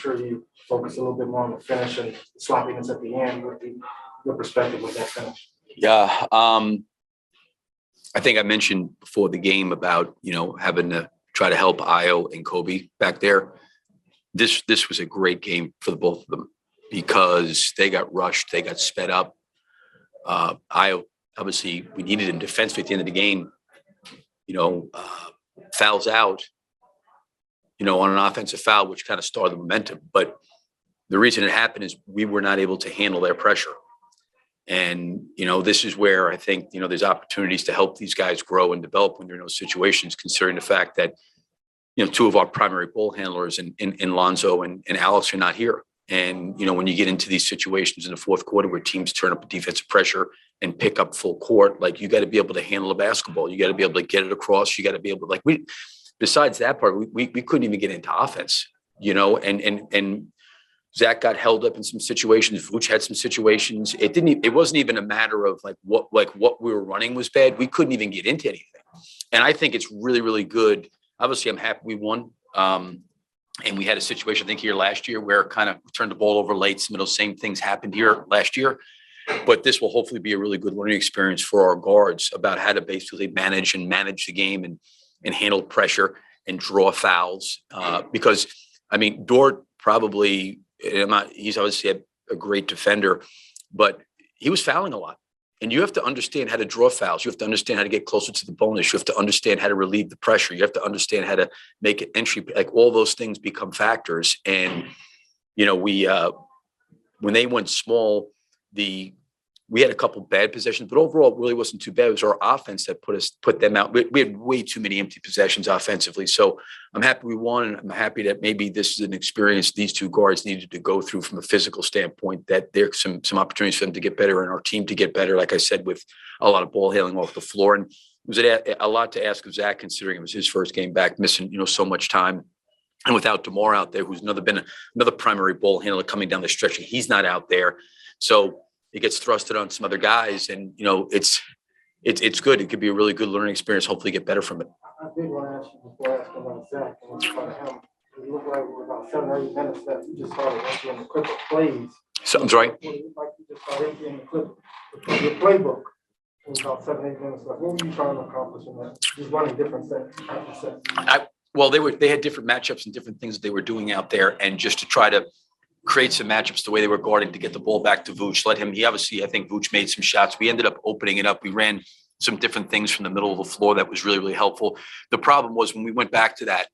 sure you focus a little bit more on the finish and sloppiness at the end. With your perspective with that finish. Yeah, I think I mentioned before the game about having to try to help Ayo and Kobe back there. This was a great game for the both of them because they got rushed, they got sped up. Ayo, obviously, we needed him defensively at the end of the game. Fouls out, on an offensive foul, which kind of started the momentum. But the reason it happened is we were not able to handle their pressure. And, this is where I think, there's opportunities to help these guys grow and develop when they're in those situations, considering the fact that, two of our primary ball handlers in Lonzo and Alex are not here. And, when you get into these situations in the fourth quarter where teams turn up defensive pressure and pick up full court, like you got to be able to handle a basketball. You got to be able to get it across. You got to be able to besides that part, we couldn't even get into offense, and Zach got held up in some situations. Vooch had some situations. It wasn't even a matter of what we were running was bad. We couldn't even get into anything. And I think it's really, really good. Obviously, I'm happy we won. And we had a situation, I think, here last year where kind of turned the ball over late. Some of those same things happened here last year. But this will hopefully be a really good learning experience for our guards about how to basically manage the game and handle pressure and draw fouls. Because, Dort probably, he's obviously a great defender, but he was fouling a lot. And you have to understand how to draw fouls. You have to understand how to get closer to the bonus. You have to understand how to relieve the pressure. You have to understand how to make it entry. Like all those things become factors. And, when they went small, we had a couple bad possessions, but overall it really wasn't too bad. It was our offense that put them out. We had way too many empty possessions offensively. So I'm happy we won, and I'm happy that maybe this is an experience these two guards needed to go through from a physical standpoint, that there's some opportunities for them to get better and our team to get better, like I said, with a lot of ball handling off the floor. And it was a lot to ask of Zach, considering it was his first game back, missing, so much time. And without DeMar out there, who's been another primary ball handler coming down the stretch, and he's not out there. So it gets thrusted on some other guys, and it's good. It could be a really good learning experience. Hopefully, get better from it. I did want to ask you before asking about Zach and about him. It looked like about 7 or 8 minutes that you just started entering the clip of plays. So, I'm sorry. It looked like you just started entering the clip of your playbook. It was about 7 or 8 minutes left. What were you trying to accomplish in that? Just running different sets. Well, they had different matchups and different things that they were doing out there, and just to try to create some matchups the way they were guarding to get the ball back to Vooch. I think Vooch made some shots. We ended up opening it up. We ran some different things from the middle of the floor that was really, really helpful. The problem was when we went back to that,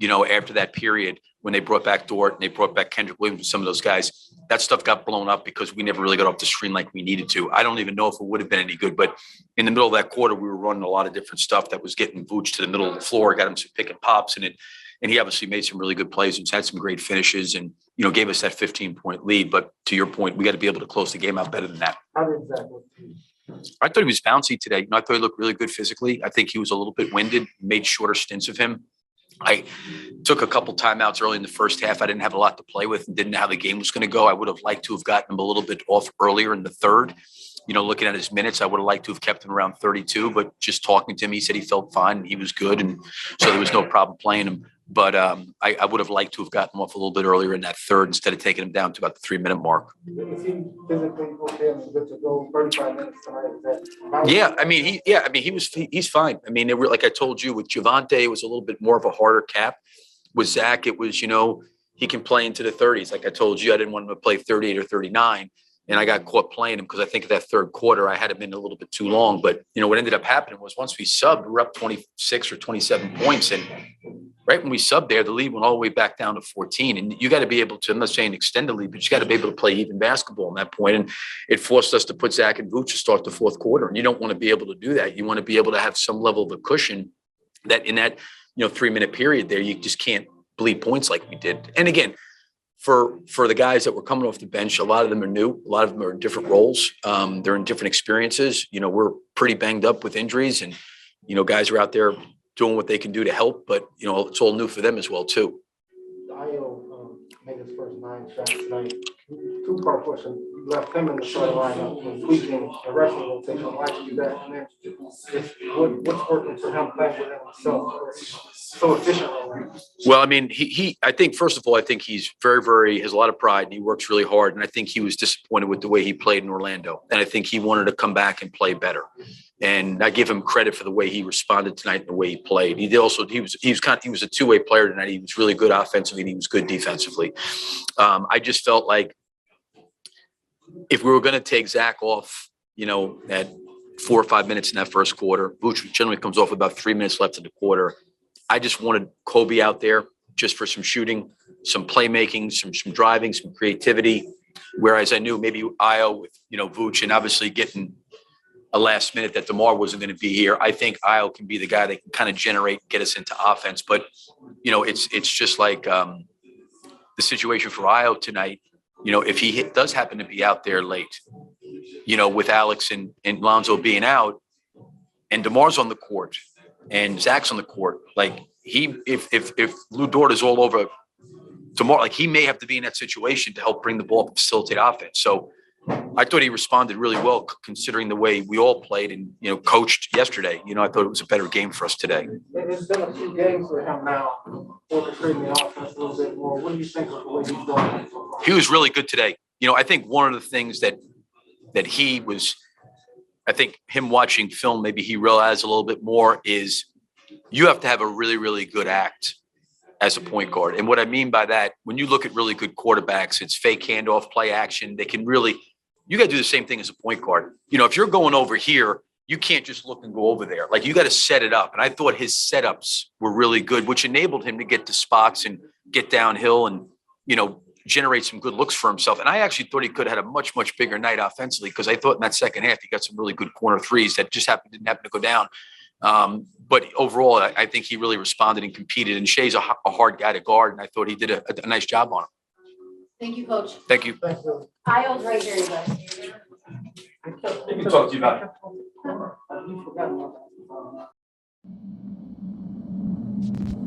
after that period, when they brought back Dort and they brought back Kendrick Williams and some of those guys, that stuff got blown up because we never really got off the screen like we needed to. I don't even know if it would have been any good, but in the middle of that quarter, we were running a lot of different stuff that was getting Vooch to the middle of the floor, got him some pick and pops in it. And he obviously made some really good plays and had some great finishes and, gave us that 15-point lead. But to your point, we got to be able to close the game out better than that. How did Zach look to you? I thought he was bouncy today. I thought he looked really good physically. I think he was a little bit winded, made shorter stints of him. I took a couple timeouts early in the first half. I didn't have a lot to play with and didn't know how the game was going to go. I would have liked to have gotten him a little bit off earlier in the third. Looking at his minutes, I would have liked to have kept him around 32, but just talking to him, he said he felt fine and he was good. And so there was no problem playing him. But I would have liked to have gotten him off a little bit earlier in that third instead of taking him down to about the 3-minute mark. Is he physically okay and good to go 35 minutes tonight? He's fine. Like I told you, with Javonte, it was a little bit more of a harder cap. With Zach, it was, he can play into the 30s. Like I told you, I didn't want him to play 38 or 39. And I got caught playing him because I think that third quarter I had him in a little bit too long. But, what ended up happening was once we subbed, we were up 26 or 27 points. And right when we subbed there, the lead went all the way back down to 14. And you got to be able to, I'm not saying extend the lead, but you got to be able to play even basketball in that point. And it forced us to put Zach and Vooch to start the fourth quarter. And you don't want to be able to do that. You want to be able to have some level of a cushion that in that, 3-minute period there, you just can't bleed points like we did. And again, for the guys that were coming off the bench, a lot of them are new. A lot of them are in different roles. They're in different experiences. We're pretty banged up with injuries and, guys are out there doing what they can do to help, but, it's all new for them as well, too. Ayo made his first 9 shots tonight. Two-part question. You left him in the starting lineup when tweaking the wrestling rotation. Why did you do that? And then what's working for him playing with himself? so efficiently. Well, I mean, I think, first of all, I think he's has a lot of pride and he works really hard. And I think he was disappointed with the way he played in Orlando. And I think he wanted to come back and play better. And I give him credit for the way he responded tonight and the way he played. He was a two-way player tonight. He was really good offensively and he was good defensively. I just felt like if we were going to take Zach off, at 4 or 5 minutes in that first quarter, Vooch generally comes off with about 3 minutes left in the quarter. I just wanted Kobe out there just for some shooting, some playmaking, some driving, some creativity. Whereas I knew maybe Ayo with, Vooch and obviously getting a last minute that DeMar wasn't going to be here. I think Ayo can be the guy that can kind of get us into offense. But, it's just like the situation for Ayo tonight. If he does happen to be out there late, with Alex and Lonzo being out and DeMar's on the court, and Zach's on the court, like if Lou Dort is all over tomorrow, like he may have to be in that situation to help bring the ball up and facilitate offense. So I thought he responded really well considering the way we all played and, coached yesterday. I thought it was a better game for us today. It's been a few games for him now, orchestrating the offense a little bit more. What do you think of the way he's doing? He was really good today. I think one of the things that he was, I think him watching film, maybe he realized a little bit more is you have to have a really, really good act as a point guard. And what I mean by that, when you look at really good quarterbacks, it's fake handoff, play action. They can you got to do the same thing as a point guard. If you're going over here, you can't just look and go over there. Like you got to set it up. And I thought his setups were really good, which enabled him to get to spots and get downhill and, generate some good looks for himself. And I actually thought he could have had a much, much bigger night offensively because I thought in that second half, he got some really good corner threes that just didn't happen to go down. But overall, I think he really responded and competed. And Shea's a hard guy to guard, and I thought he did a nice job on him. Thank you, Coach. Thank you. Ayo's right here, you guys. He can talk to you about it.